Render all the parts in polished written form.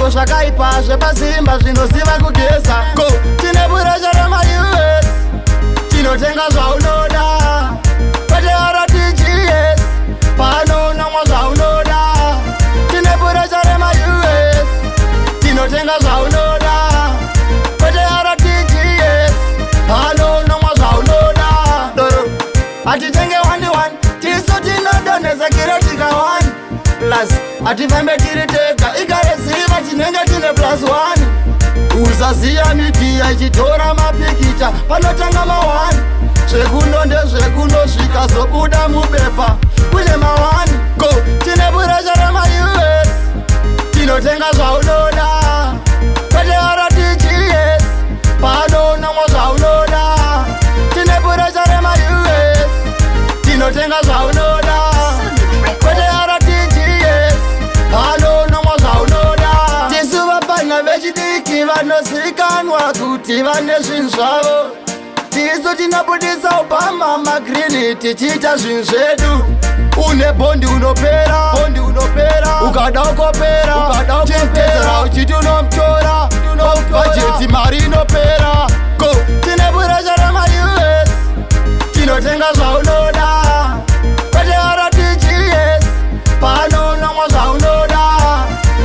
zviro zvakaipa zvepasimba zvinoziva kugeza. Tine puresha rema-US, tinotenga zvaunoda. Kwete RTGS, pano unomwa zvaunoda. Tine puresha rema-US, tinotenga zvaunoda. Kwete RTGS, pano unomwa zvaunoda. Hatitenge 1-1, tisu tinodonhesa kiretika 1 plus. Hatifambe tiri tega, ikareziva tinenge tine +1. Usaziya midiya ichitora mapikicha panotanga ma1. Zvekuno ndezvekunosvika zobuda mubepa kune ma1. Tine puresha rema-US, tinotenga zvaunoda. Kwete RTGS, pano unomwa zvaunoda. Tine puresha rema-US, tinotenga zvaunoda. Kwete RTGS, pano unomwa zvaunoda. Tisu vapanya vechidiki vanozivikanwa kuti vane zvinhu zvavo. Tisu tinobudisa Obama magreen tichiita zvinhu zvedu. Une bondi unopera, ukada ukopera, chipedzera uchiti unomutora, bajeti mari inopera. Tine puresha rema-US, tinotenga zvaunoda. Kwete RTGS, pano unomwa zvaunoda.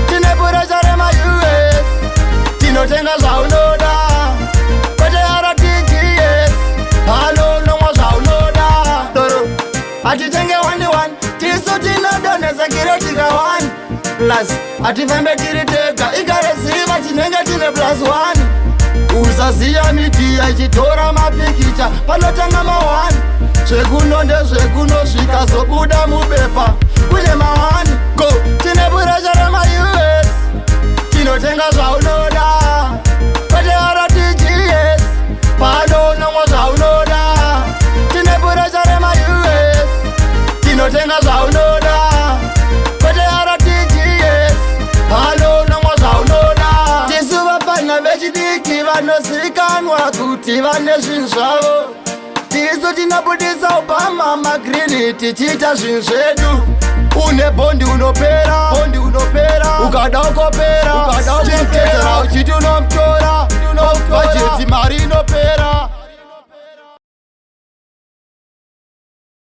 Tine puresha rema-US, tinotenga zvaunoda. Kwete RTGS, pano unomwa zvaunoda. Hatitenge 1-1, tisu tinodonhesa kiretika 1 plus. Hatifambe tiri tega, ikareziva tinenge tine +1. Usaziya midiya ichitora mapikicha panotanga ma1. Zvekuno ndezvekunosvika zobuda mubepa kune ma1. Tine puresha rema-US, tinotenga zvaunoda. Kwete RTGS, pano unomwa zvaunoda. Tine puresha rema-US, tinotenga zvaunoda. Kwete RTGS, pano unomwa zvaunoda. Tisu vapanya vechidiki vanozivikanwa kuti vane zvinhu zvavo. Tisu tinobudisa Obama magreen tichiita zvinhu zvedu. Une bondi unopera, ukada ukopera, chipedzera uchiti unomutora.